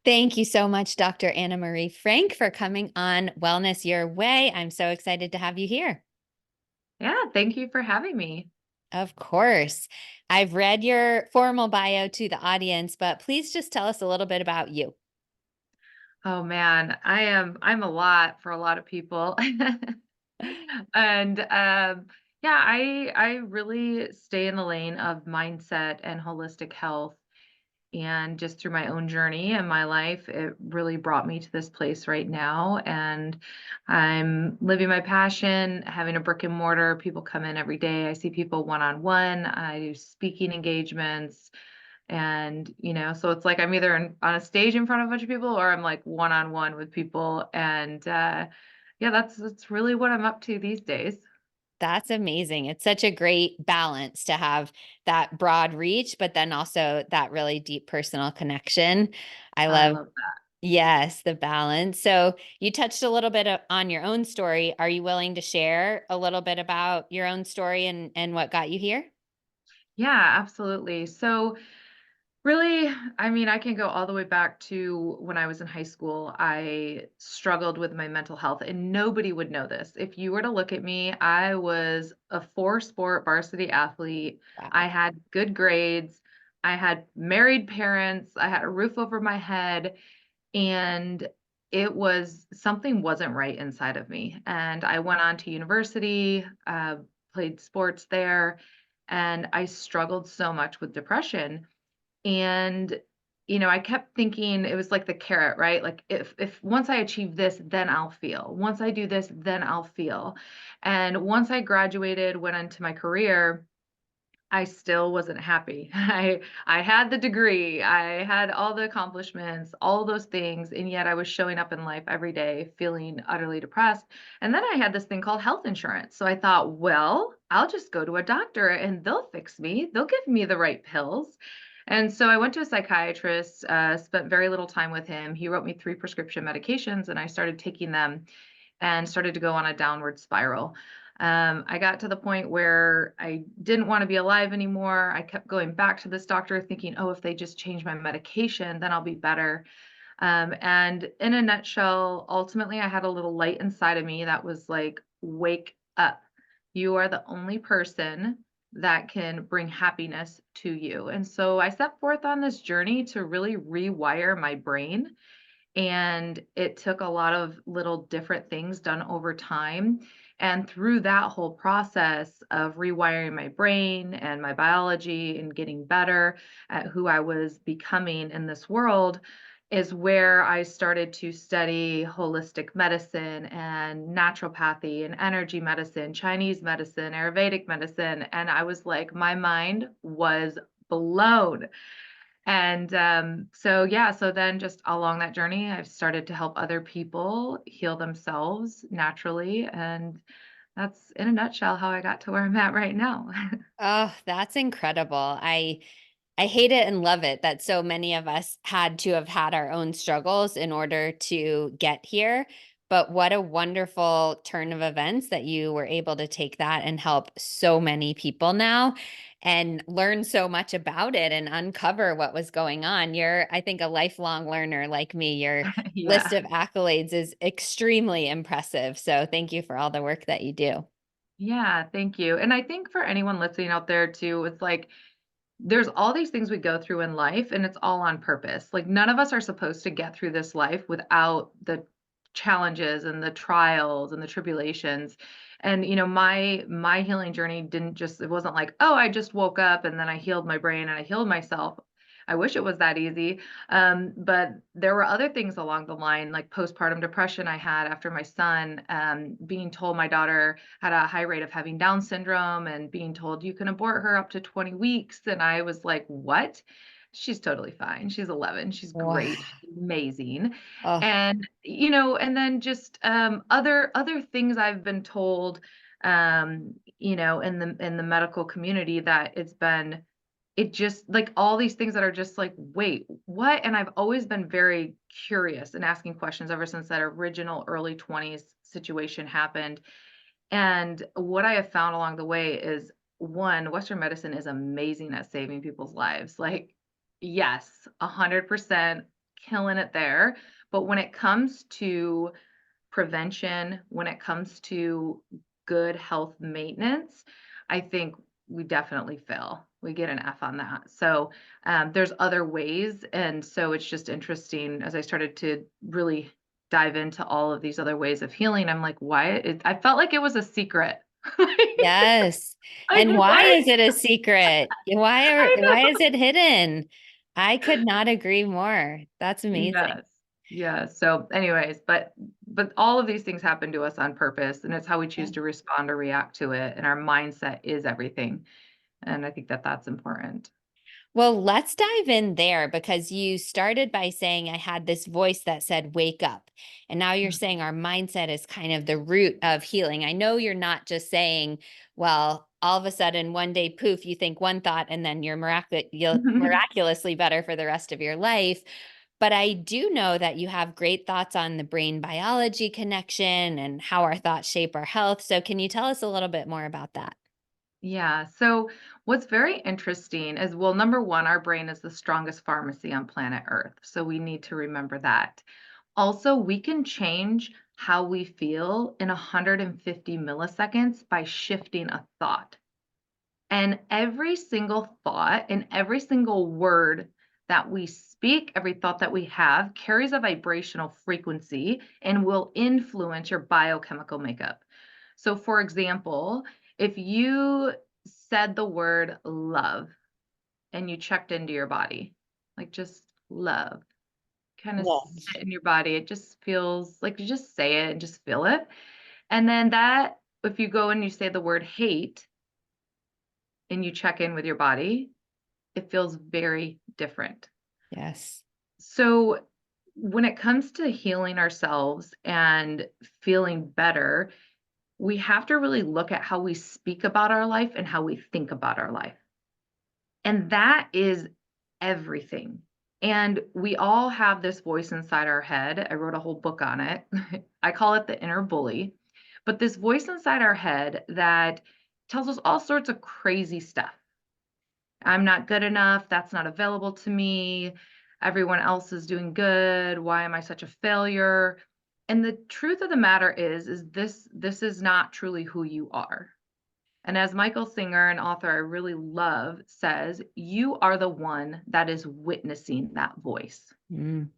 Thank you so much, Dr. Anna Marie Frank, for coming on Wellness Your Way. I'm so excited to have you here. Yeah, thank you for having me. Of course. I've read your formal bio to the audience, but please just tell us a little bit about you. Oh man, I'm a lot for a lot of people. And yeah, I really stay in the lane of mindset and holistic health. And just through my own journey and my life, it really brought me to this place right now. And I'm living my passion, having a brick and mortar. People come in every day. I see people one on one. I do speaking engagements. And, so it's like I'm either on a stage in front of a bunch of people or I'm like one on one with people. And yeah, that's really what I'm up to these days. That's amazing. It's such a great balance to have that broad reach, but then also that really deep personal connection. I I love, love that. yes, the balance. So you touched a little bit on your own story. Are you willing to share a little bit about your own story and what got you here? Yeah, absolutely. So, really, I mean, I can go all the way back to when I was in high school. I struggled with my mental health, and nobody would know this. If you were to look at me, I was a four-sport varsity athlete. I Wow. had good grades. I had married parents. I had a roof over my head. And it was something wasn't right inside of me. And I went on to university, played sports there, and I struggled so much with depression. And I kept thinking it was like the carrot, right? Like if once I achieve this, then I'll feel. Once I do this, then I'll feel. And once I graduated, went into my career, I still wasn't happy. I had the degree, I had all the accomplishments, all those things, and yet I was showing up in life every day feeling utterly depressed. And then I had this thing called health insurance. So I thought, well, I'll just go to a doctor and they'll fix me. They'll give me the right pills. And so I went to a psychiatrist, spent very little time with him. He wrote me 3 prescription medications, and I started taking them and started to go on a downward spiral. I got to the point where I didn't want to be alive anymore. I kept going back to this doctor thinking, oh, if they just change my medication, then I'll be better. And in a nutshell, ultimately, I had a little light inside of me that was like, wake up. You are the only person that can bring happiness to you. And so I set forth on this journey to really rewire my brain, and it took a lot of little different things done over time. And through that whole process of rewiring my brain and my biology and getting better at who I was becoming in this world, is where I started to study holistic medicine and naturopathy and energy medicine, Chinese medicine, Ayurvedic medicine. And I was like, my mind was blown. And so, yeah, so then just along that journey, I've started to help other people heal themselves naturally. And that's in a nutshell how I got to where I'm at right now. Oh, that's incredible. I hate it and love it that so many of us had to have had our own struggles in order to get here. But what a wonderful turn of events that you were able to take that and help so many people now and learn so much about it and uncover what was going on. You're, I think, a lifelong learner like me. Your list Yeah. of accolades is extremely impressive. So thank you for all the work that you do. Yeah. Thank you. And I think for anyone listening out there too, it's like there's all these things we go through in life, and it's all on purpose. Like none of us are supposed to get through this life without the challenges and the trials and the tribulations. And my healing journey didn't just, it wasn't like, oh, I just woke up and then I healed my brain and I healed myself. I wish it was that easy. But there were other things along the line, like postpartum depression I had after my son, being told my daughter had a high rate of having Down syndrome and being told you can abort her up to 20 weeks. And I was like, what? She's totally fine. She's 11. She's Wow. great. She's amazing. Oh, And, and then just other things I've been told, in the medical community that it just like all these things that are just like, wait, what? And I've always been very curious and asking questions ever since that original early 20s situation happened. And what I have found along the way is, one, Western medicine is amazing at saving people's lives. Like, yes, 100% killing it there. But when it comes to prevention, when it comes to good health maintenance, I think we definitely fail. We get an F on that. So there's other ways. And so it's just interesting as I started to really dive into all of these other ways of healing. I'm like, why? I felt like it was a secret. Yes. Like, And why why? is it a secret? I Why know. is it hidden? I could not agree more. That's amazing. Yes. Yeah. So anyways, but all of these things happen to us on purpose, and it's how we choose Yeah. to respond or react to it, and our mindset is everything. And I think that that's important. Well, let's dive in there because you started by saying I had this voice that said, wake up. And now you're Mm. saying our mindset is kind of the root of healing. I know you're not just saying, well, all of a sudden, one day, poof, you think one thought and then you're miraculously better for the rest of your life. But I do know that you have great thoughts on the brain biology connection and how our thoughts shape our health. So, can you tell us a little bit more about that? Yeah. So what's very interesting is, well, number one, our brain is the strongest pharmacy on planet Earth. So we need to remember that. Also, we can change how we feel in 150 milliseconds by shifting a thought. And every single thought and every single word that we speak, every thought that we have carries a vibrational frequency and will influence your biochemical makeup. So, for example, if you said the word love and you checked into your body, like just love, kind of Yes. sit in your body, it just feels like you just say it and just feel it. And then that, if you go and you say the word hate and you check in with your body, it feels very different. Yes. So, when it comes to healing ourselves and feeling better, we have to really look at how we speak about our life and how we think about our life. And that is everything. And we all have this voice inside our head. I wrote a whole book on it. I call it the inner bully. But this voice inside our head that tells us all sorts of crazy stuff. I'm not good enough. That's not available to me. Everyone else is doing good. Why am I such a failure? And the truth of the matter is this is not truly who you are. And as Michael Singer, an author I really love, says, you are the one that is witnessing that voice, Mm.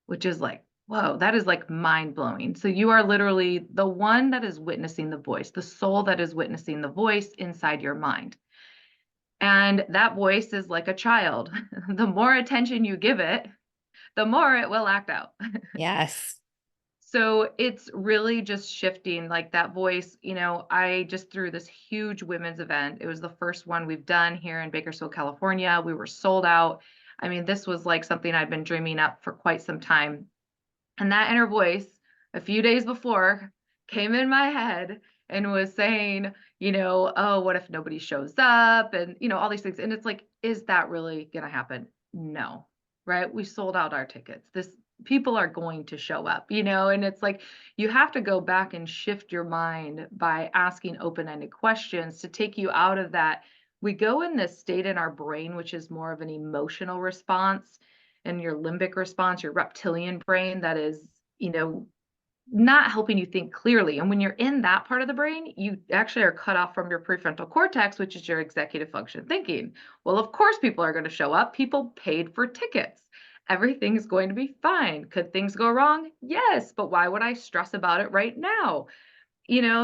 which is like, whoa, that is like mind blowing. So you are literally the one that is witnessing the voice, the soul that is witnessing the voice inside your mind. And that voice is like a child. The more attention you give it, the more it will act out. Yes. So it's really just shifting like that voice. I just threw this huge women's event. It was the first one we've done here in Bakersfield, California. We were sold out. I mean, this was like something I'd been dreaming up for quite some time. And that inner voice, a few days before, came in my head and was saying, oh, what if nobody shows up? And, all these things. And it's like, is that really going to happen? No, right? We sold out our tickets. People are going to show up, and it's like you have to go back and shift your mind by asking open-ended questions to take you out of that. We go in this state in our brain, which is more of an emotional response, and your limbic response, your reptilian brain that is, you know, not helping you think clearly. And when you're in that part of the brain, you actually are cut off from your prefrontal cortex, which is your executive function thinking. Well, of course, people are going to show up. People paid for tickets. Everything's going to be fine. Could things go wrong? Yes. But why would I stress about it right now?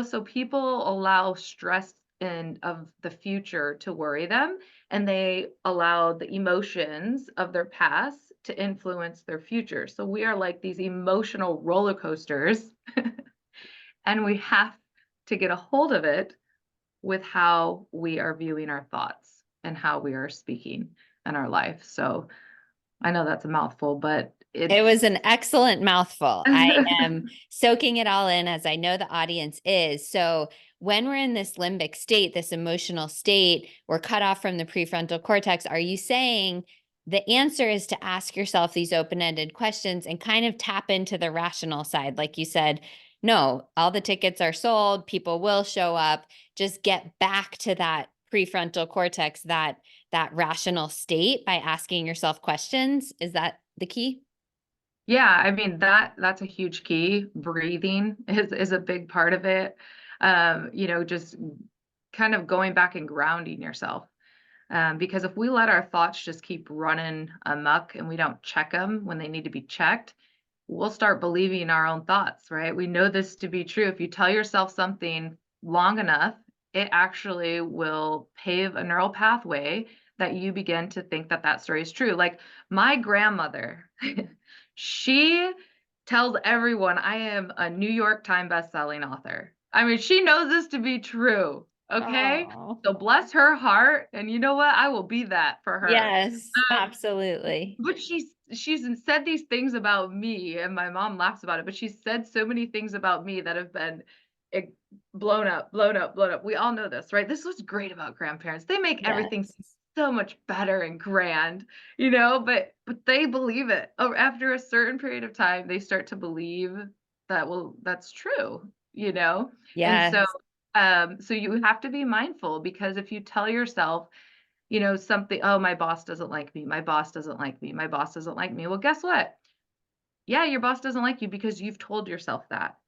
So people allow stress and of the future to worry them, and they allow the emotions of their past to influence their future. So we are like these emotional roller coasters, and we have to get a hold of it with how we are viewing our thoughts and how we are speaking in our life. So I know that's a mouthful, but It it's was an excellent mouthful. I am soaking it all in as I know the audience is. So, when we're in this limbic state, this emotional state, we're cut off from the prefrontal cortex. Are you saying the answer is to ask yourself these open ended questions and kind of tap into the rational side? Like you said, no, all the tickets are sold, people will show up. Just get back to that prefrontal cortex, that rational state by asking yourself questions. Is that the key? Yeah, I mean, that's a huge key. Breathing is a big part of it. Just kind of going back and grounding yourself. Because if we let our thoughts just keep running amok and we don't check them when they need to be checked, we'll start believing our own thoughts, right? We know this to be true. If you tell yourself something long enough, it actually will pave a neural pathway that you begin to think that that story is true. Like my grandmother, she tells everyone I am a New York Times best-selling author. I mean, she knows this to be true. Okay. Oh, So bless her heart. And you know what? I will be that for her. yes, Um, absolutely. but she's said these things about me, and my mom laughs about it, but she's said so many things about me that have been, eh, blown up, blown up, blown up. We all know this, right? This is what's great about grandparents. They make everything Yes. seem so much better and grand, but they believe it. Oh, after a certain period of time, they start to believe that, well, that's true, you know? And so, Yes. so you have to be mindful because if you tell yourself, something, "Oh, my boss doesn't like me. My boss doesn't like me. My boss doesn't like me." Well, guess what? Yeah, your boss doesn't like you because you've told yourself that,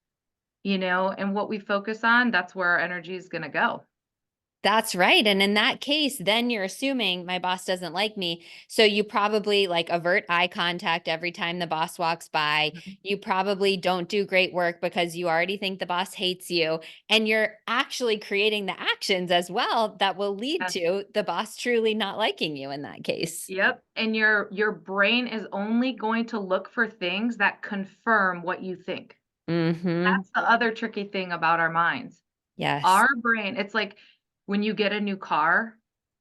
and what we focus on, that's where our energy is gonna go. That's right, and in that case, then you're assuming my boss doesn't like me, so you probably, like, avert eye contact every time the boss walks by. Mhm. You probably don't do great work because you already think the boss hates you, and you're actually creating the actions as well that will lead Yes. to the boss truly not liking you in that case. Yep, and your brain is only going to look for things that confirm what you think. Mhm. That's the other tricky thing about our minds. Yes. Our brain, it's like when you get a new car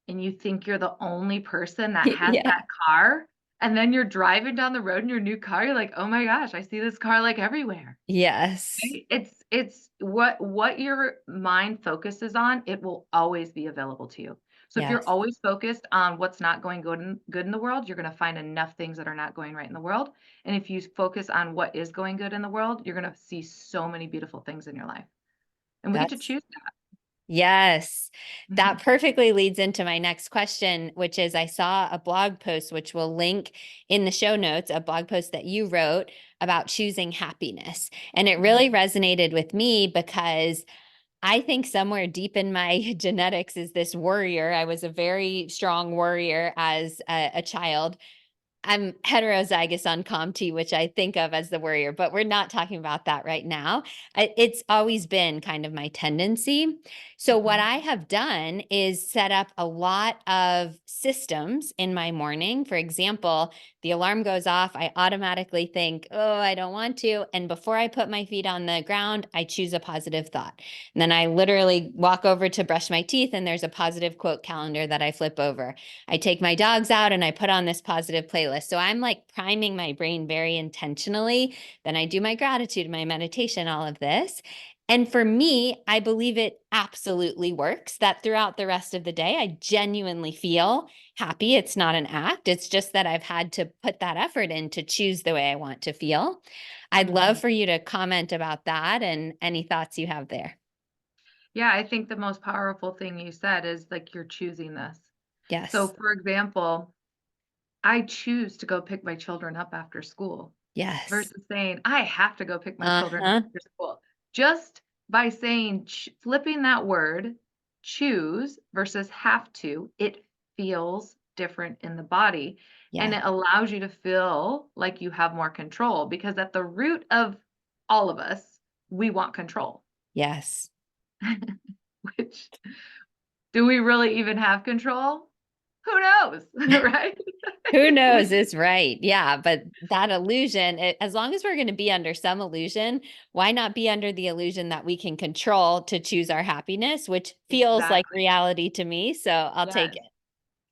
and you think you're the only person that has Yeah. that car, and then you're driving down the road in your new car, you're like, "Oh my gosh, I see this car, like, everywhere." Yes. Right? It's what your mind focuses on, it will always be available to you. So if you're Yes. always focused on what's not going good in the world, you're gonna find enough things that are not going right in the world, and if you focus on what is going good in the world, you're gonna see so many beautiful things in your life, and we get to That's choose that. Yes. That Mhm. perfectly leads into my next question, which is I saw a blog post, which we'll link in the show notes, a blog post that you wrote about choosing happiness. And it Mhm. really resonated with me because I think somewhere deep in my genetics is this warrior. I was a very strong warrior as a child. I'm heterozygous on COMT, which I think of as the worrier, but we're not talking about that right now. It's always been kind of my tendency. So, what Mhm. I have done is set up a lot of systems in my morning. For example, the alarm goes off, I automatically think, oh, I don't want to. And before I put my feet on the ground, I choose a positive thought. And then I literally walk over to brush my teeth, and there's a positive quote calendar that I flip over. I take my dogs out and I put on this positive playlist. So I'm like priming my brain very intentionally. Then I do my gratitude, my meditation, all of this. And for me, I believe it absolutely works that throughout the rest of the day, I genuinely feel happy. It's not an act. It's just that I've had to put that effort in to choose the way I want to feel. I'd love Mhm. for you to comment about that and any thoughts you have there. Yeah, I think the most powerful thing you said is, like, you're choosing this. So, Yes. for example, I choose to go pick my children up after school Yes. versus saying, "I have to go pick my Uh children up huh. after school." Just by saying flipping that word, choose versus have to, it feels different in the body, and Yeah. it allows you to feel like you have more control because at the root of all of us, we want control, Yes. which do we really even have control? Who knows, right? Who knows We is right. Yeah, but that illusion, as long as we're going to be under some illusion, why not be under the illusion that we can control to choose our happiness, which feels like exactly. reality to me. So I'll take Yes. it.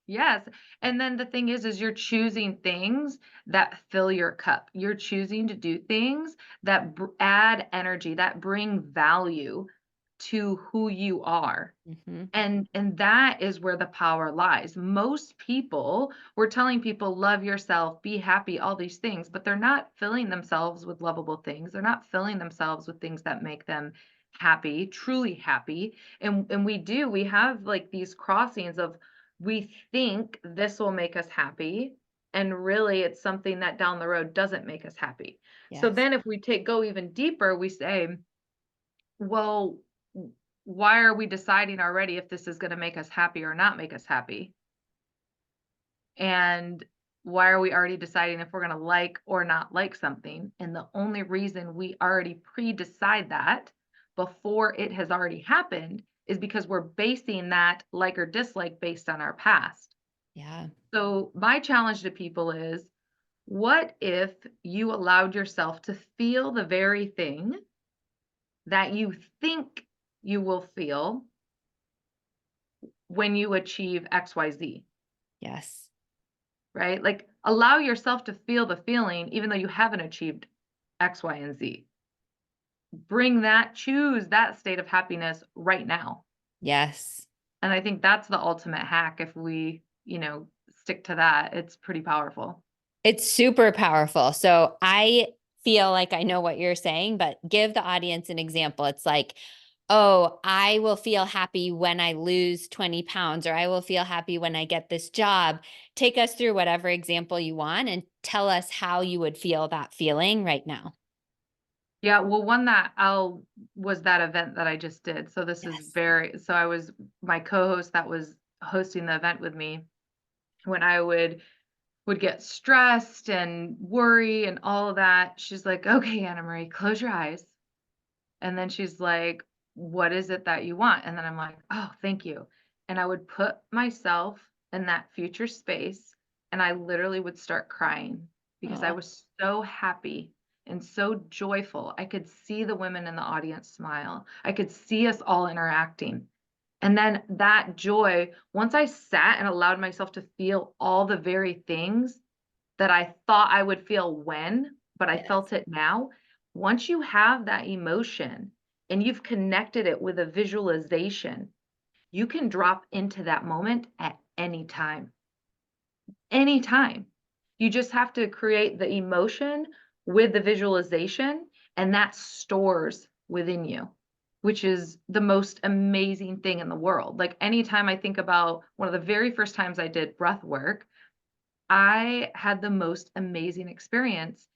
Yes, and then the thing is you're choosing things that fill your cup. You're choosing to do things that add energy, that bring value to who you are. Hmm. And that is where the power lies. Most people, we're telling people love yourself, be happy, all these things, but they're not filling themselves with lovable things. They're not filling themselves with things that make them happy, truly happy. And we have like these crossings of we think this will make us happy, And really, it's something that down the road doesn't make us happy. So Yes. then if we go even deeper, we say, well, why are we deciding already if this is going to make us happy or not make us happy? And why are we already deciding if we're going to like or not like something? And the only reason we already pre-decide that before it has already happened is because we're basing that like or dislike based on our past. Yeah. So my challenge to people is, what if you allowed yourself to feel the very thing that you think you will feel when you achieve XYZ, Yes. right? Like, allow yourself to feel the feeling even though you haven't achieved X, Y, and Z. Choose that state of happiness right now. Yes. And I think that's the ultimate hack. If we, stick to that, it's pretty powerful. It's super powerful. So I feel like I know what you're saying, but give the audience an example. It's like, oh, I will feel happy when I lose 20 pounds, or I will feel happy when I get this job. Take us through whatever example you want and tell us how you would feel that feeling right now. Yeah, well, one that I'll was that event that I just did. So this is Yes. I was my co-host that was hosting the event with me. When I would get stressed and worry and all of that, she's like, "Okay, Anna Marie, close your eyes." And then she's like, "What is it that you want?" And then I'm like, "Oh, thank you." And I would put myself in that future space, and I literally would start crying because I Oh, was so happy and so joyful. I could see the women in the audience smile. I could see us all interacting. And then that joy, once I sat and allowed myself to feel all the very things that I thought I would feel when, but I yes. felt it now. Once you have that emotion and you've connected it with a visualization, you can drop into that moment at any time. Anytime. You just have to create the emotion with the visualization, and that stores within you, which is the most amazing thing in the world. Like anytime I think about one of the very first times I did breath work, I had the most amazing experience,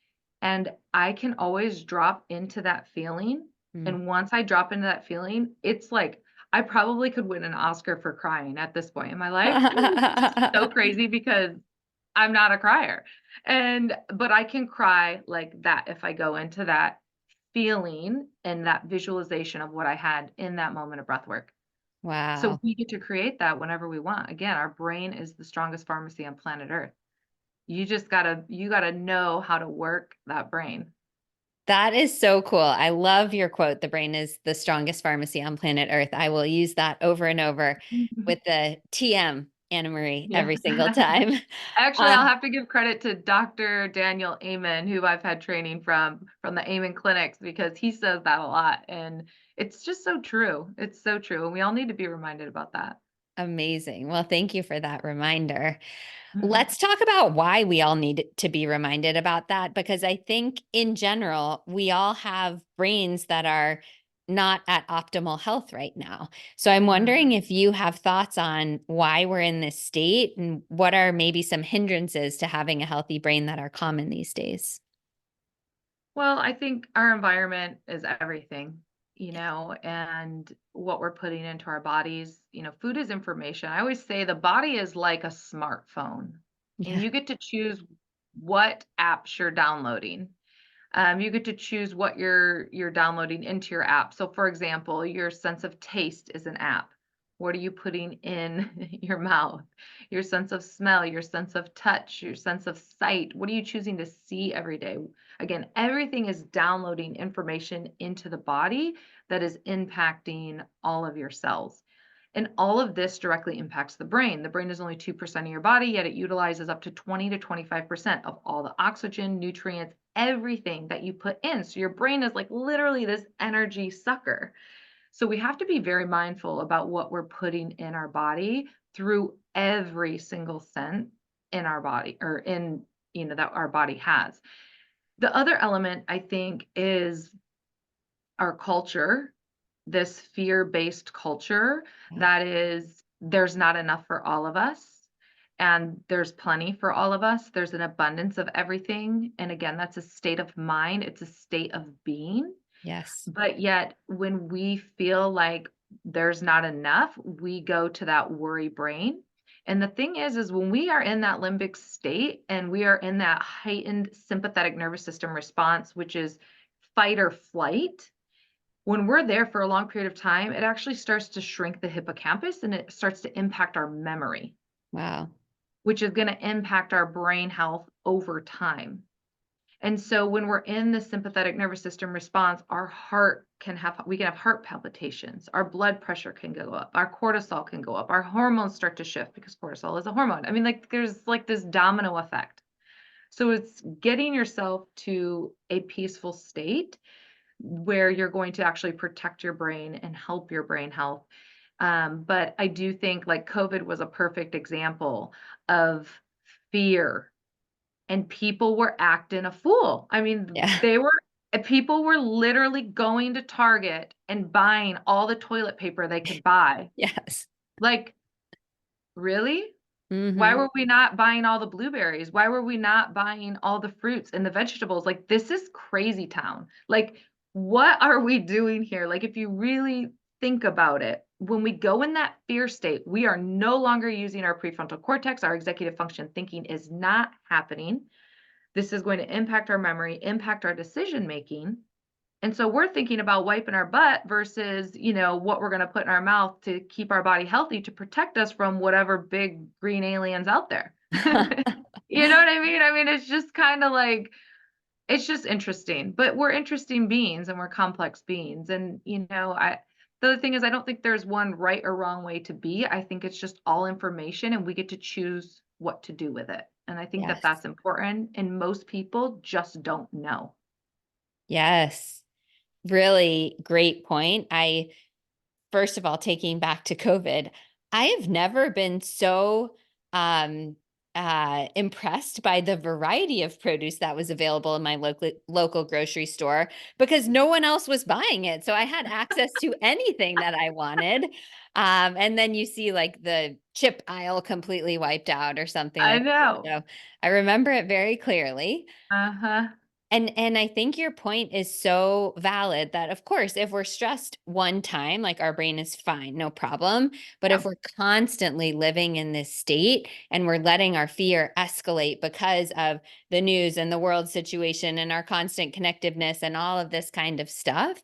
and I can always drop into that feeling, Mm. and once I drop into that feeling, it's like I probably could win an Oscar for crying at this point in my life, which is so crazy because I'm not a crier, but I can cry like that if I go into that feeling and that visualization of what I had in that moment of breath work. So Wow. we get to create that whenever we want. Again, our brain is the strongest pharmacy on planet Earth. You gotta know how to work that brain. That is so cool. I love your quote, "The brain is the strongest pharmacy on planet Earth." I will use that over and over with the TM, Anna Marie, Yeah. every single time. Actually, Uh, I'll have to give credit to Dr. Daniel Amen, who I've had training from the Amen clinics because he says that a lot, and it's just so true. It's so true, and we all need to be reminded about that. Amazing. Well, thank you for that reminder. Mhm. Let's talk about why we all need to be reminded about that, because I think in general, we all have brains that are not at optimal health right now. So I'm wondering Mhm. if you have thoughts on why we're in this state and what are maybe some hindrances to having a healthy brain that are common these days. Well, I think our environment is everything, and what we're putting into our bodies. Food is information. I always say the body is like a smartphone, and Yeah. you get to choose what apps you're downloading. You get to choose what you're downloading into your app. So, for example, your sense of taste is an app. What are you putting in your mouth? Your sense of smell, your sense of touch, your sense of sight. What are you choosing to see every day? Again, everything is downloading information into the body that is impacting all of your cells. And all of this directly impacts the brain. The brain is only 2% of your body, yet it utilizes up to 20 to 25% of all the oxygen, nutrients, everything that you put in. So your brain is like literally this energy sucker. So we have to be very mindful about what we're putting in our body through every single sense in our body or in, that our body has. The other element I think is our culture, this fear-based culture Yeah. that is there's not enough for all of us. and there's plenty for all of us. There's an abundance of everything. And again, that's a state of mind, it's a state of being. Yes. But yet, when we feel like there's not enough, we go to that worry brain. And the thing is when we are in that limbic state and we are in that heightened sympathetic nervous system response, which is fight or flight, when we're there for a long period of time, it actually starts to shrink the hippocampus and it starts to impact our memory, Wow. which is going to impact our brain health over time. And so when we're in the sympathetic nervous system response, our heart can have we can have heart palpitations, our blood pressure can go up, our cortisol can go up, our hormones start to shift because cortisol is a hormone. I mean, like there's like this domino effect. So it's getting yourself to a peaceful state where you're going to actually protect your brain and help your brain health. But I do think like COVID was a perfect example of fear, and people were acting a fool. I mean, Yeah. people were literally going to Target and buying all the toilet paper they could buy. Yes. Like, really? Why Mhm. were we not buying all the blueberries? Why were we not buying all the fruits and the vegetables? Like, this is crazy town. Like, what are we doing here? Like, if you really think about it, when we go in that fear state, we are no longer using our prefrontal cortex. Our executive function thinking is not happening. This is going to impact our memory, impact our decision making. And so we're thinking about wiping our butt versus, what we're going to put in our mouth to keep our body healthy to protect us from whatever big green aliens out there. You know what I mean? I mean, it's just kind of like, it's just interesting, but we're interesting beings and we're complex beings. And, the other thing is, I don't think there's one right or wrong way to be. I think it's just all information and we get to choose what to do with it. And I think that Yes. that's important. And most people just don't know. Yes. Really great point. First of all, taking back to COVID, I have never been so um, impressed by the variety of produce that was available in my local grocery store because no one else was buying it. So I had access to anything that I wanted. And then you see like the chip aisle completely wiped out or something I like that. know. So I remember it very clearly. Uh-huh. And I think your point is so valid that of course, if we're stressed one time, like our brain is fine, no problem. But Yeah. if we're constantly living in this state and we're letting our fear escalate because of the news and the world situation and our constant connectiveness and all of this kind of stuff,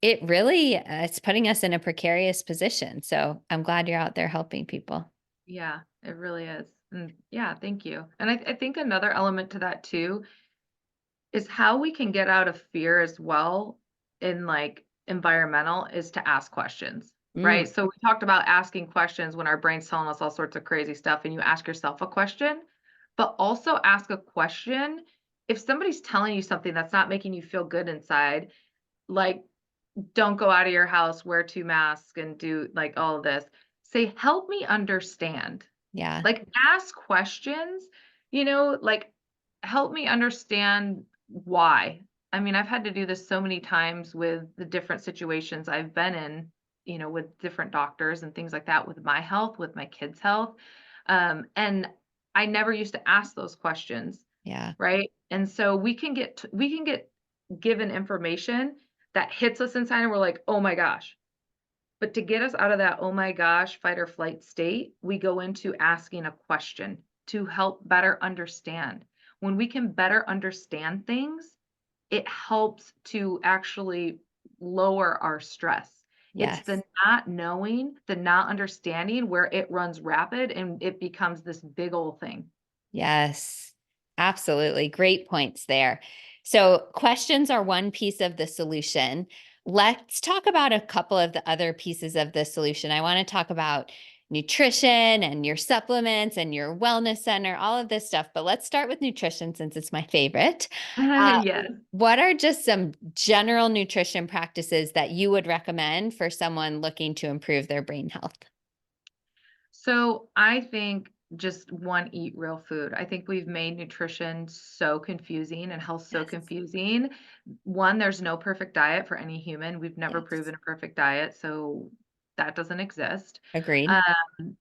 it really it's putting us in a precarious position. So I'm glad you're out there helping people. Yeah, it really is. And yeah, thank you. And I think another element to that too is how we can get out of fear as well in like environmental is to ask questions, Mm, right? So we talked about asking questions when our brain's telling us all sorts of crazy stuff and you ask yourself a question, but also ask a question if somebody's telling you something that's not making you feel good inside, like don't go out of your house, wear 2 masks and do like all of this. Say, help me understand. yeah. Like, ask questions, like, help me understand why. I mean, I've had to do this so many times with the different situations I've been in, with different doctors and things like that with my health, with my kids' health. And I never used to ask those questions, Yeah. right? And so we can get given information that hits us inside and we're like, "Oh my gosh." But to get us out of that, "Oh my gosh," fight or flight state, we go into asking a question to help better understand. When we can better understand things, it helps to actually lower our stress. It's Yes. the not knowing, the not understanding where it runs rapid and it becomes this big old thing. Yes, absolutely. Great points there. So, questions are one piece of the solution. Let's talk about a couple of the other pieces of the solution. I want to talk about nutrition and your supplements and your wellness center, all of this stuff. But let's start with nutrition since it's my favorite. Yes. What are just some general nutrition practices that you would recommend for someone looking to improve their brain health? So I think just one, eat real food. I think we've made nutrition so confusing and health so Yes. confusing. One, there's no perfect diet for any human. We've never Yes. proven a perfect diet. So that doesn't exist. Agreed.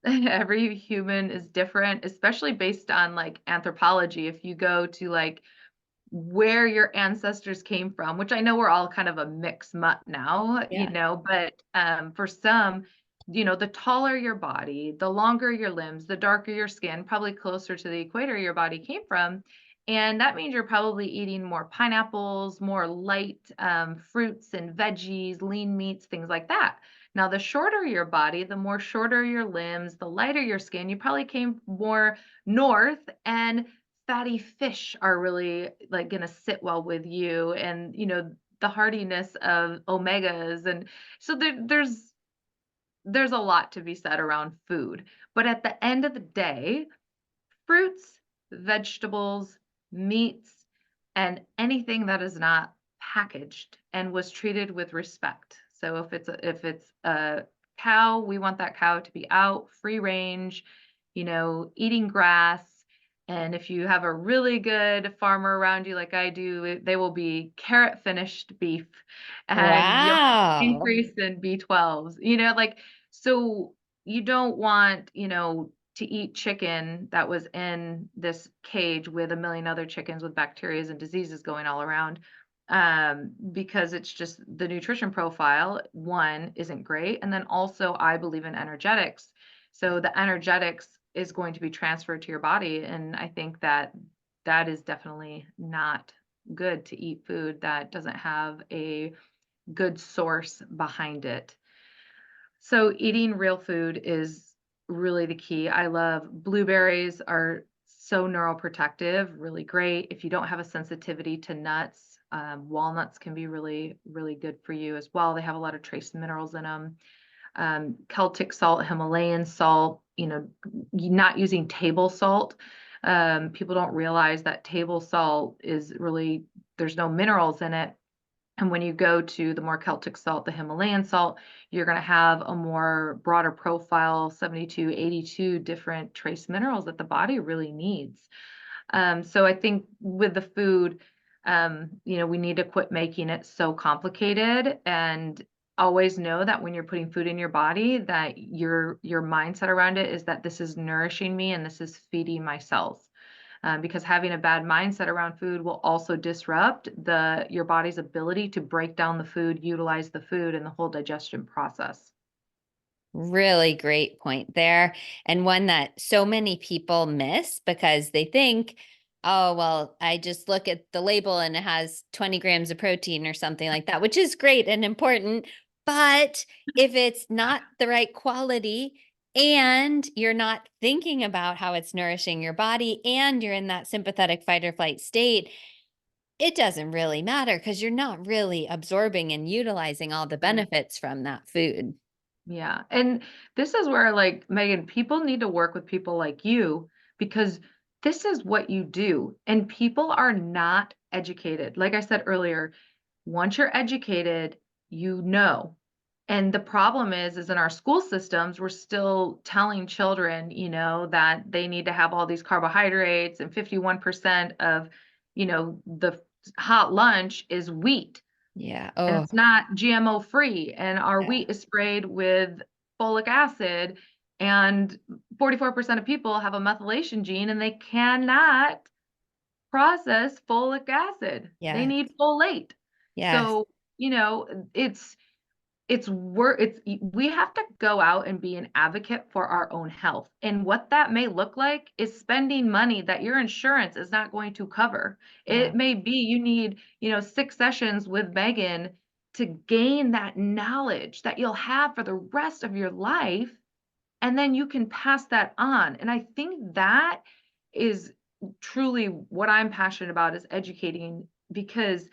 Every human is different, especially based on like anthropology. If you go to like where your ancestors came from, which I know we're all kind of a mixed mutt now, Yeah. but for some, the taller your body, the longer your limbs, the darker your skin, probably closer to the equator your body came from. And that means you're probably eating more pineapples, more light fruits and veggies, lean meats, things like that. Now, the shorter your body, the more shorter your limbs, the lighter your skin, you probably came more north, and fatty fish are really like going to sit well with you, and the hardiness of omegas. And so there's a lot to be said around food, but at the end of the day, fruits, vegetables, meats, and anything that is not packaged and was treated with respect. So if it's a cow, we want that cow to be out, free range, eating grass. And if you have a really good farmer around you like I do, they will be carrot finished beef, and you'll have Wow. increase in B12s, like, so you don't want, to eat chicken that was in this cage with a million other chickens with bacteria and diseases going all around, because it's just the nutrition profile, one, isn't great. And then also, I believe in energetics. So the energetics is going to be transferred to your body. And I think that that is definitely not good, to eat food that doesn't have a good source behind it. So eating real food is really the key. I love blueberries, are so neuroprotective, really great. If you don't have a sensitivity to nuts, walnuts can be really, really good for you as well. They have a lot of trace minerals in them. Celtic salt, Himalayan salt, not using table salt. People don't realize that table salt is really, there's no minerals in it. And when you go to the more Celtic salt, the Himalayan salt, you're going to have a more broader profile, 72, 82 different trace minerals that the body really needs. So I think with the food, we need to quit making it so complicated, and always know that when you're putting food in your body, that your mindset around it is that this is nourishing me and this is feeding my cells. Because having a bad mindset around food will also disrupt your body's ability to break down the food, utilize the food, and the whole digestion process. Really great point there. And one that so many people miss because they think, oh, well, I just look at the label and it has 20 grams of protein or something like that, which is great and important. But if it's not the right quality and you're not thinking about how it's nourishing your body and you're in that sympathetic fight or flight state, it doesn't really matter because you're not really absorbing and utilizing all the Mm. benefits from that food. Yeah. And this is where, like, Megan, people need to work with people like you, because this is what you do. And people are not educated. Like I said earlier, once you're educated, you know. And the problem is in our school systems, we're still telling children, that they need to have all these carbohydrates, and 51% of, the hot lunch is wheat, Yeah. and Oh, it's not GMO free. And our yeah. wheat is sprayed with folic acid, and 44% of people have a methylation gene and they cannot process folic acid. They Yes. need folate. Yes. So, it's we have to go out and be an advocate for our own health. And what that may look like is spending money that your insurance is not going to cover. Yeah. It may be you need, 6 sessions with Megan to gain that knowledge that you'll have for the rest of your life, and then you can pass that on. And I think that is truly what I'm passionate about, is educating, because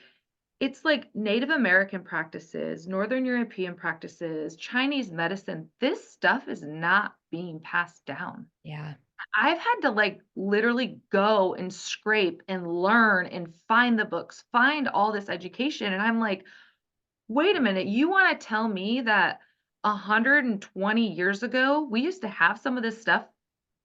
it's like Native American practices, Northern European practices, Chinese medicine. This stuff is not being passed down. Yeah. I've had to like literally go and scrape and learn and find the books, find all this education. And I'm like, wait a minute, you want to tell me that 120 years ago, we used to have some of this stuff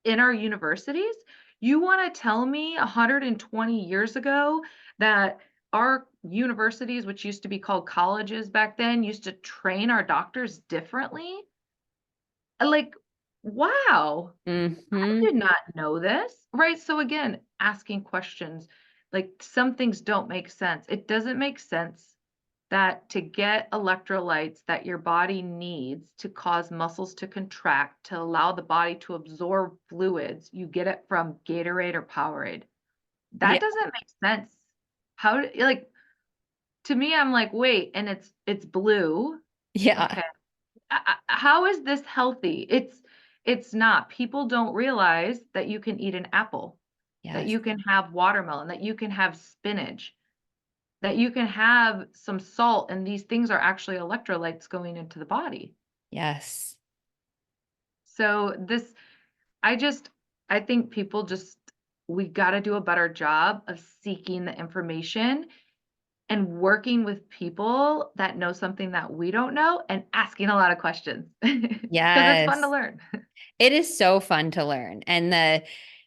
in our universities? You want to tell me 120 years ago that our universities, which used to be called colleges back then, used to train our doctors differently? Like, wow, I Hmm. did not know this, right? So again, asking questions, like some things don't make sense. It doesn't make sense that to get electrolytes that your body needs to cause muscles to contract, to allow the body to absorb fluids, you get it from Gatorade or Powerade. That Yeah. doesn't make sense. How do like to me, I'm like, wait, and it's blue. Yeah. Okay. How is this healthy? It's not. People don't realize that you can eat an apple, that Yes. you can have watermelon, that you can have spinach, that you can have some salt, and these things are actually electrolytes going into the body. Yes. So this I just I think people just we got to do a better job of seeking the information and working with people that know something that we don't know and asking a lot of questions because it's fun to Yes. learn. It is so fun to learn. And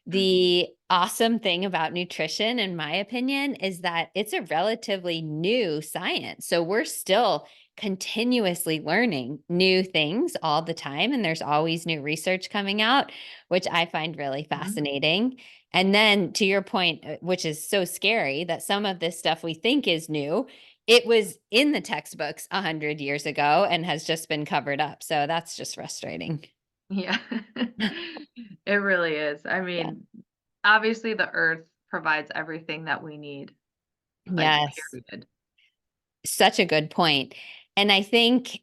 the awesome thing about nutrition, in my opinion, is that it's a relatively new science. So we're still continuously learning new things all the time. And there's always new research coming out, which I find really Mhm. fascinating. And then to your point, which is so scary that some of this stuff we think is new, it was in the textbooks 100 years ago and has just been covered up. So that's just frustrating. Yeah. It really is. I Yeah. mean, obviously the earth provides everything that we need, like Yes. period. Such a good point. And I think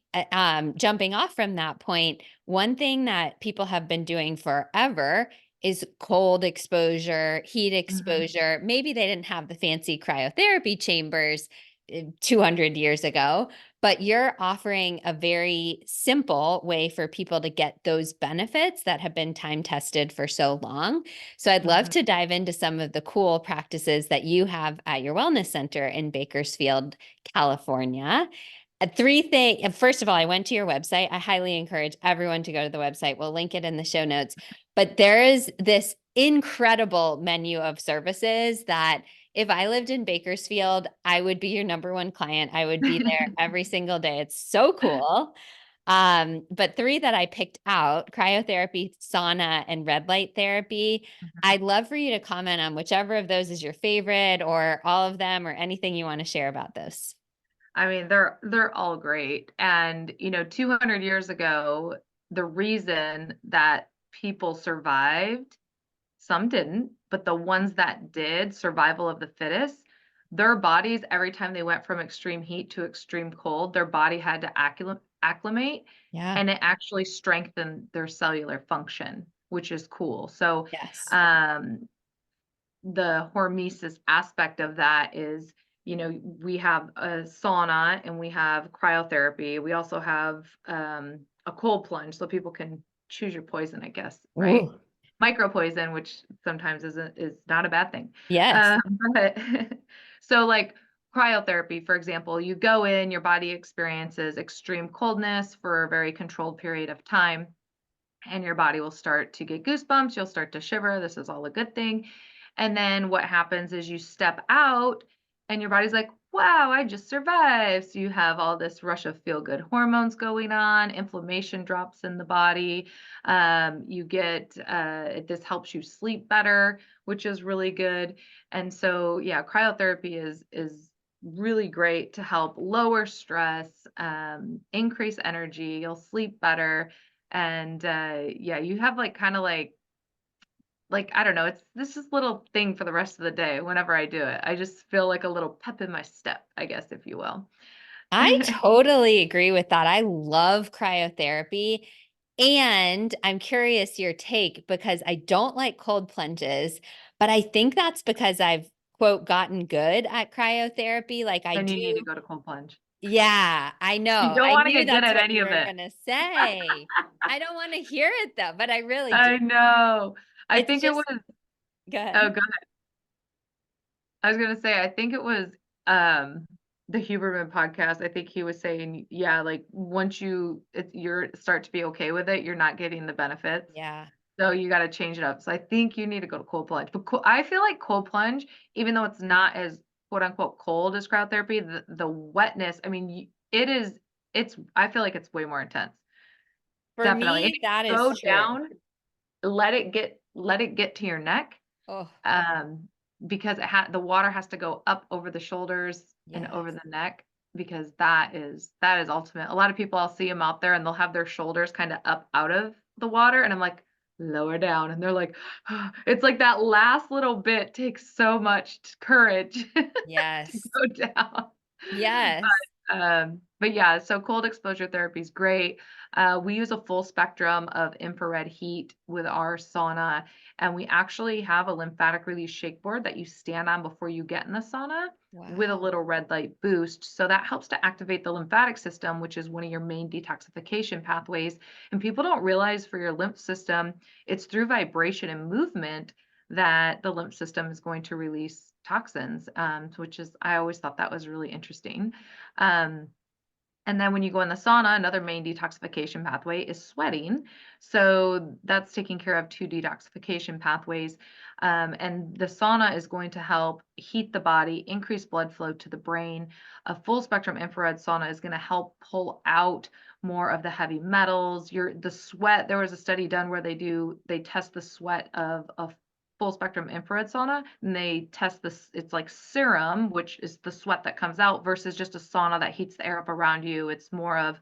jumping off from that point, one thing that people have been doing forever is cold exposure, heat Mhm. exposure. Maybe they didn't have the fancy cryotherapy chambers 200 years ago, but you're offering a very simple way for people to get those benefits that have been time tested for so long. So I'd love Mhm. to dive into some of the cool practices that you have at your wellness center in Bakersfield, California. Three things. First of all, I went to your website. I highly encourage everyone to go to the website. We'll link it in the show notes. But there is this incredible menu of services that if I lived in Bakersfield, I would be your number one client. I would be there every single day. It's so cool. But three that I picked out, cryotherapy, sauna, and red light therapy. I'd love for you to comment on whichever of those is your favorite or all of them or anything you want to share about this. I mean, they're all great. And, 200 years ago, the reason that people survived, some didn't, but the ones that did, survival of the fittest, their bodies, every time they went from extreme heat to extreme cold, their body had to acclimate, Yeah. and it actually strengthened their cellular function, which is cool. So, Yes. um, the hormesis aspect of that is, we have a sauna and we have cryotherapy. We also have a cold plunge so people can choose your poison, I guess, right? Ooh. Micro poison, which sometimes is not a bad thing. Yes. Um, but so like cryotherapy, for example, you go in, your body experiences extreme coldness for a very controlled period of time and your body will start to get goosebumps. You'll start to shiver. This is all a good thing. And then what happens is you step out and your body's like, wow, I just survived. So you have all this rush of feel good hormones going on, inflammation drops in the body. You get, this helps you sleep better, which is really good. And so, yeah, cryotherapy is really great to help lower stress, increase energy. You'll sleep better and, yeah, you have, like, kinda I don't know, it's this is little thing for the rest of the day whenever I do it. I just feel like a little pep in my step, I guess, if you will. I totally agree with that. I love cryotherapy. And I'm curious your take because I don't like cold plunges, but I think that's because I've, quote, gotten good at cryotherapy. Like I Then you need to do. go to cold plunge. Yeah, I You know. don't I wanna knew get good that's at what any you of were it. going to say. I don't want to hear it though, but I really do. I know. I It's think it just, was go oh, ahead. go I was gonna say, I think it was, the Huberman podcast. I think he was saying, yeah, like, once you're start to be okay with it, you're not getting the benefits. Yeah. So you gotta change it up. So I think you need to go to cold plunge. But I feel like cold plunge, even though it's not as quote unquote cold as cryotherapy, the wetness, I mean, it is, I feel like it's way more intense. For definitely. And me, that is go true. down, let it get to your neck, Oh, um, because the water has to go up over the shoulders and over yes. the neck because that is ultimate. A lot of people, I'll see them out there and they'll have their shoulders kinda up out of the water, and I'm like, "Lower down," and they're like, it's like that last little bit takes so much courage to Yes. go down. Yes. But yeah, so cold exposure therapy is great. We use a full spectrum of infrared heat with our sauna, and we actually have a lymphatic release shake board that you stand on before you get in the sauna with a Wow. little red light boost. So that helps to activate the lymphatic system, which is one of your main detoxification pathways. And people don't realize for your lymph system, it's through vibration and movement that the lymph system is going to release toxins, which is, I always thought that was really interesting. Um, and then when you go in the sauna, another main detoxification pathway is sweating. So that's taking care of two detoxification pathways. And the sauna is going to help heat the body, increase blood flow to the brain. A full spectrum infrared sauna is going to help pull out more of the heavy metals. The sweat, there was a study done where they test the sweat of a full spectrum infrared sauna and they test this, it's like serum, which is the sweat that comes out versus just a sauna that heats the air up around you. It's more of,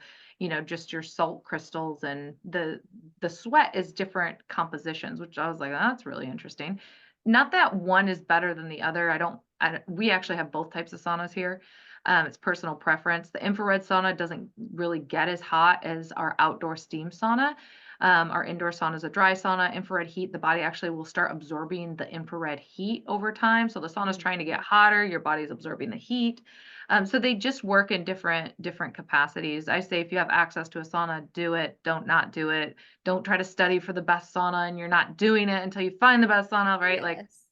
just your salt crystals, and the sweat is different compositions, which I was like, "Oh, that's really interesting." Not that one is better than the other. We actually have both types of saunas here. It's personal preference. The infrared sauna doesn't really get as hot as our outdoor steam sauna. Our indoor sauna is a dry sauna. Infrared heat, the body actually will start absorbing the infrared heat over time. So the sauna is Mm. trying to get hotter, your body's absorbing the heat. So they just work in different capacities. I say if you have access to a sauna, do it. Don't not do it. Don't try to study for the best sauna and you're not doing it until you find the best sauna, right? Like, Yes.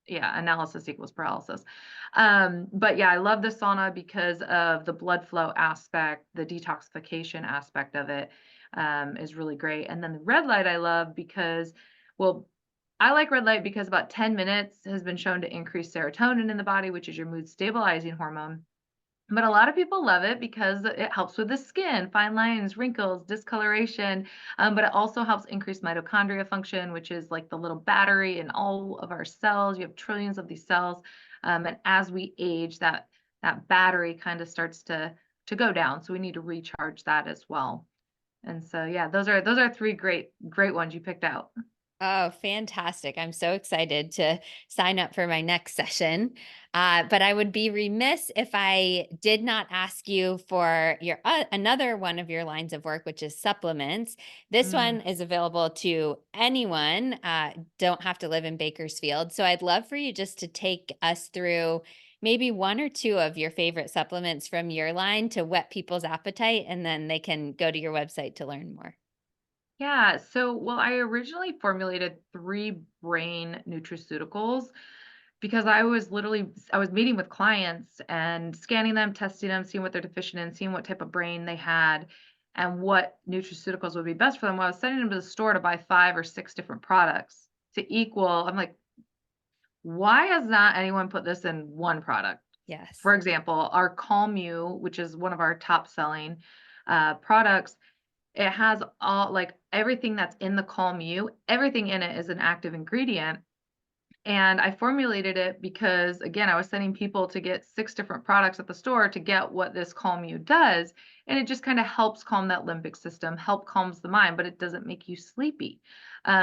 yeah, analysis equals paralysis. But yeah, I love the sauna because of the blood flow aspect, the detoxification aspect of it, is really great. And then the red light I love because, well, I like red light because about 10 minutes has been shown to increase serotonin in the body, which is your mood stabilizing hormone. But a lot of people love it because it helps with the skin, fine lines, wrinkles, discoloration. But it also helps increase mitochondria function, which is like the little battery in all of our cells. You have trillions of these cells, and as we age, that battery kind of starts to go down. So we need to recharge that as well. And so, yeah, those are three great ones you picked out. Oh, fantastic. I'm so excited to sign up for my next session. But I would be remiss if I did not ask you for your another one of your lines of work, which is supplements. This Mm. one is available to anyone, don't have to live in Bakersfield. So I'd love for you just to take us through maybe one or two of your favorite supplements from your line to whet people's appetite, and then they can go to your website to learn more. Yeah, so well, I originally formulated three brain nutraceuticals because I was meeting with clients and scanning them, testing them, seeing what they're deficient in, seeing what type of brain they had, and what nutraceuticals would be best for them. Well, I was sending them to the store to buy 5 or 6 different products to equal. I'm like, why has not anyone put this in one product? Yes. For example, our Calm You, which is one of our top selling products, it has all like everything that's in the Calm You, everything in it is an active ingredient. And I formulated it because, again, I was sending people to get 6 different products at the store to get what this Calm You does, and it just kinda helps calm that limbic system, help calms the mind, but it doesn't make you sleepy.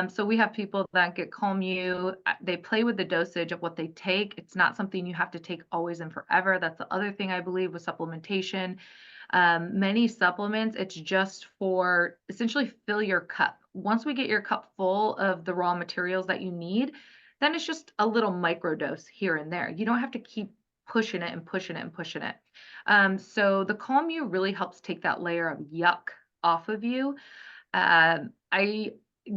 So we have people that get Calm You, they play with the dosage of what they take. It's not something you have to take always and forever. That's the other thing I believe with supplementation. Many supplements, it's just for essentially fill your cup. Once we get your cup full of the raw materials that you need, then it's just a little microdose here and there. You don't have to keep pushing it and pushing it and pushing it. So the Calm You really helps take that layer of yuck off of you. I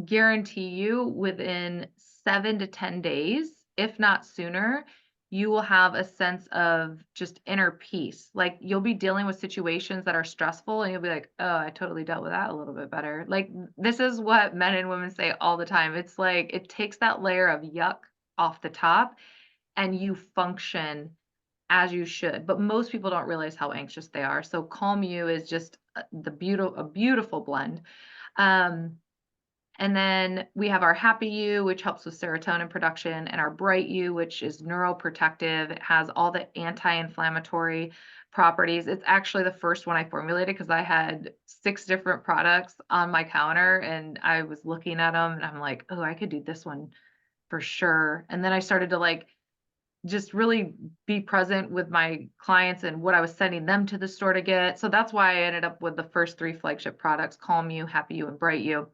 guarantee you within 7 to 10 days, if not sooner, you will have a sense of just inner peace. Like you'll be dealing with situations that are stressful and you'll be like, "Oh, I totally dealt with that a little bit better." Like this is what men and women say all the time. It's like it takes that layer of yuck off the top and you function as you should. But most people don't realize how anxious they are. So Calm You is just a beautiful blend. Um, and then we have our Happy You, which helps with serotonin production, and our Bright You, which is neuroprotective. It has all the anti-inflammatory properties. It's actually the first one I formulated because I had 6 different products on my counter and I was looking at them and I'm like, "Oh, I could do this one for sure." And then I started to like just really be present with my clients and what I was sending them to the store to get. So that's why I ended up with the first 3 flagship products, Calm You, Happy You, and Bright You,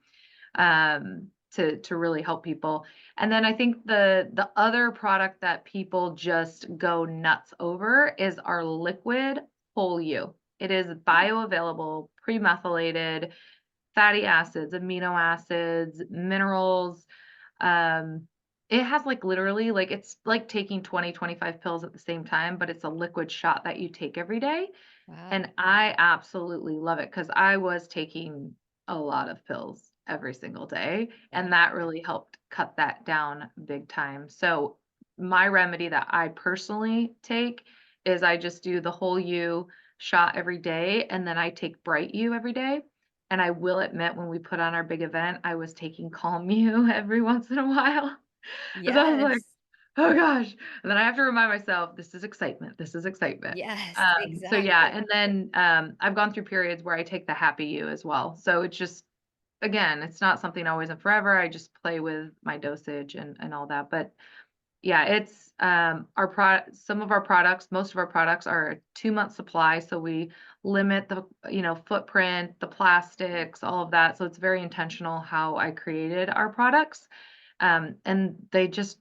to really help people. And then I think the other product that people just go nuts over is our liquid Whole You. It is bioavailable, pre-methylated fatty acids, amino acids, minerals. It has like literally like it's like taking 20, 25 pills at the same time, but it's a liquid shot that you take every day. Wow. And I absolutely love it because I was taking a lot of pills every single day, Yeah. and that really helped cut that down big time. So, my remedy that I personally take is I just do the whole U shot every day, and then I take Bright U every day. And I will admit, when we put on our big event, I was taking Calm U every once in a while. 'Cause I was like, Yes. "Oh gosh." And then I have to remind myself, "This is excitement, this is excitement." Yes, So yeah, exactly. and then, I've gone through periods where I take the Happy You as well. So it's just again, it's not something always and forever, I just play with my dosage and all that, but yeah, it's, our product some of our products most of our products are a 2-month supply, so we limit the, footprint, the plastics, all of that, so it's very intentional how I created our products, and they just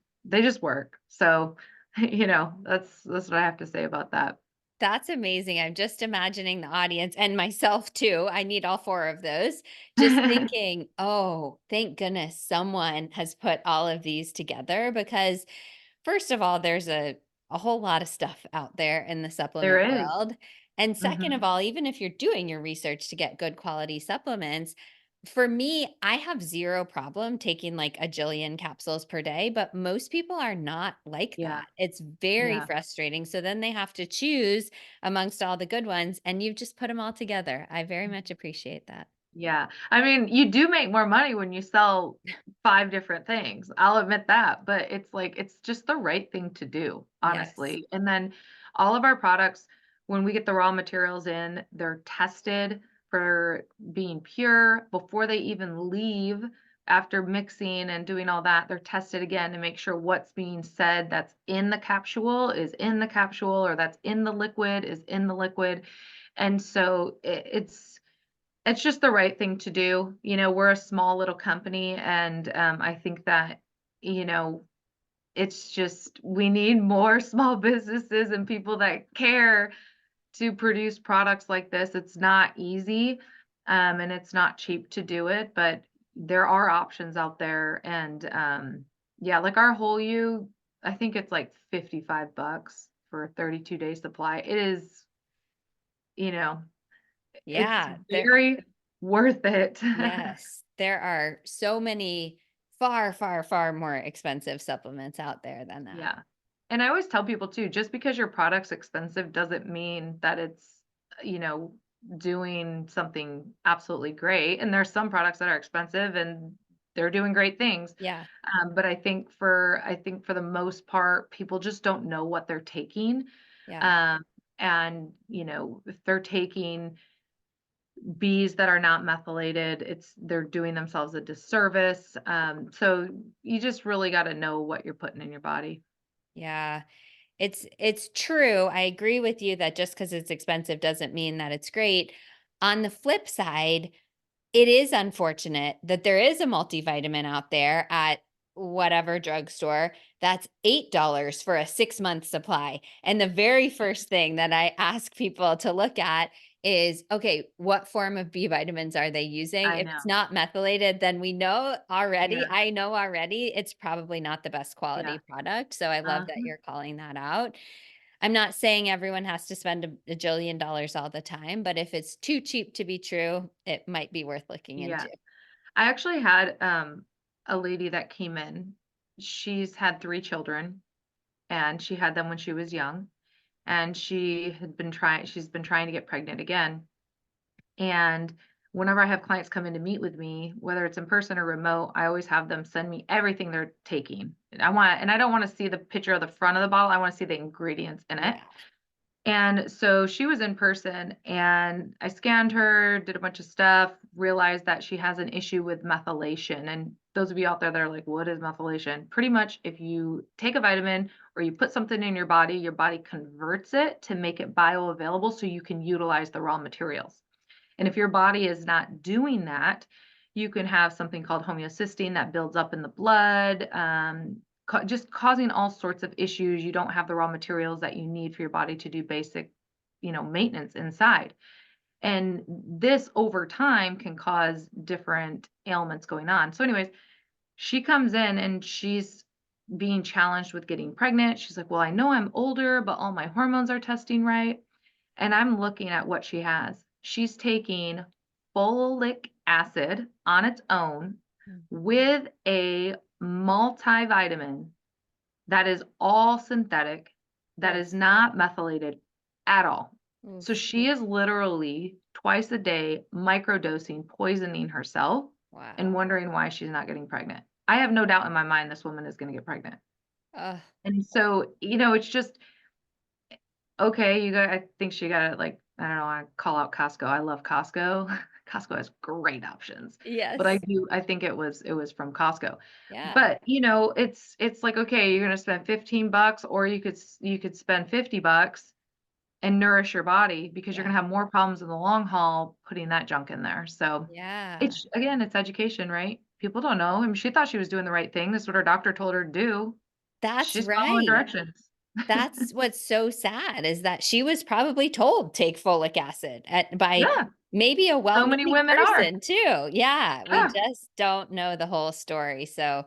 work. So, that's what I have to say about that. That's amazing. I'm just imagining the audience and myself too. I need all 4 of those. Just thinking, "Oh, thank goodness someone has put all of these together," because first of all, there's a whole lot of stuff out there in the There supplement is. world, and second of Mhm. all, even if you're doing your research to get good quality supplements, for me, I have 0 problem taking, like, a jillion capsules per day, but most people are not like Yeah, that. It's very yeah. frustrating, so then they have to choose amongst all the good ones, and you've just put them all together. I very much appreciate that. Yeah. I mean, you do make more money when you sell 5 different things. I'll admit that, but it's like it's just the right thing to do, Yes. honestly. And then all of our products, when we get the raw materials in, they're tested for being pure before they even leave. After mixing and doing all that, they're tested again to make sure what's being said that's in the capsule is in the capsule or that's in the liquid is in the liquid. And so it's just the right thing to do. We're a small little company, and, I think that, you know, it's just we need more small businesses and people that care to produce products like this. It's not easy, and it's not cheap to do it, but there are options out there, and, yeah, like our Whole You, I think it's like $55 for a 32-day supply. It is, you know, it's Yeah, very worth it. yes, there are so many far, far, far more expensive supplements out there than that. Yeah. And I always tell people too, just because your product's expensive doesn't mean that it's, you know, doing something absolutely great. And there's some products that are expensive and they're doing great things. Yeah, But I think for the most part, people just don't know what they're taking. yeah, Um, and if they're taking bees that are not methylated, they're doing themselves a disservice. So you just really got to know what you're putting in your body. yeah. It's true. I agree with you that just because it's expensive doesn't mean that it's great. On the flip side, it is unfortunate that there is a multivitamin out there at whatever drugstore that's $8 for a 6-month supply. And the very first thing that I ask people to look at is, okay, what form of B vitamins are they using? I If know. it's not methylated, then we know already, Yeah. I know already it's probably not the best Yeah. quality product. So I love that Uh-huh. you're calling that out. I'm not saying everyone has to spend a jillion dollars all the time, but if it's too cheap to be true, it might be worth looking Yeah. into. I actually had, a lady that came in. She's had 3 children, and she had them when she was young, and she's been trying to get pregnant again, and whenever I have clients come in to meet with me, whether it's in person or remote, I always have them send me everything they're taking. And I don't want to see the picture of the front of the bottle. I want to see the ingredients in it. Yeah. And so she was in person and I scanned her, did a bunch of stuff, realized that she has an issue with methylation. And those of you out there that are like, what is methylation? Pretty much if you take a vitamin or you put something in your body converts it to make it bioavailable so you can utilize the raw materials. And if your body is not doing that, you can have something called homeocysteine that builds up in the blood, just causing all sorts of issues. You don't have the raw materials that you need for your body to do basic, maintenance inside. And this over time can cause different ailments going on. So, anyways, she comes in and she's being challenged with getting pregnant. She's like, well, I know I'm older, but all my hormones are testing right. And I'm looking at what she has. She's taking folic acid on its own Mm. with a multivitamin that is all synthetic, that is Oof. not methylated at all. So Oof. she is literally twice a day microdosing, poisoning herself, and Wow. wondering why she's not getting pregnant. I have no doubt in my mind this woman is going to get pregnant. Ugh. And so, it's just okay, I think she got it, like, I don't know, I call out Costco. I love Costco. Costco has great options, but Yes. I think it was from Costco. Yeah. But, it's like, okay, you're gonna spend 15 bucks or you could spend 50 bucks and nourish your body because you're Yeah. gonna have more problems in the long haul putting that junk in there. So, Yeah. it's again, it's education, right? People don't know. I mean, she thought she was doing the right thing. This is what her doctor told her to do. That's She's following right. directions. That's what's so sad is that she was probably told take folic acid by Yeah, maybe a so many well-meaning women are. person too. Yeah, we Yeah. just don't know the whole story. So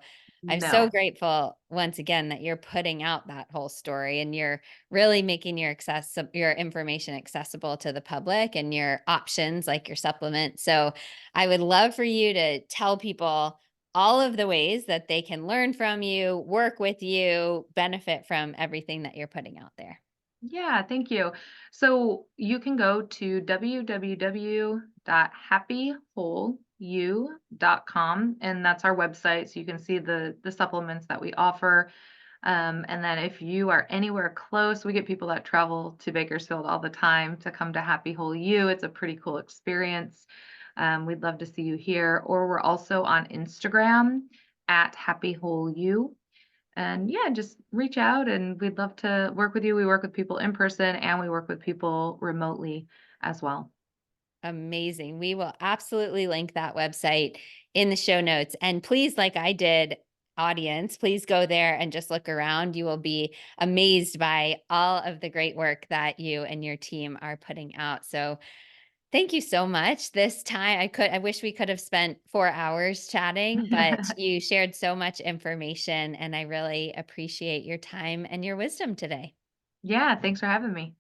I'm so No. grateful once again that you're putting out that whole story and you're really making your information accessible to the public and your options like your supplement. So I would love for you to tell people all of the ways that they can learn from you, work with you, benefit from everything that you're putting out there. Yeah, thank you. So you can go to www.happywholeyou.com, and that's our website. So you can see the supplements that we offer. And then if you are anywhere close, we get people that travel to Bakersfield all the time to come to Happy Whole You. It's a pretty cool experience. We'd love to see you here. Or we're also on Instagram at Happy Whole You. And yeah, just reach out and we'd love to work with you. We work with people in person and we work with people remotely as well. Amazing. We will absolutely link that website in the show notes. And please, like I did, audience, please go there and just look around. You will be amazed by all of the great work that you and your team are putting out. So thank you so much. This time I wish we could have spent 4 hours chatting, but you shared so much information and I really appreciate your time and your wisdom today. Yeah, thanks for having me.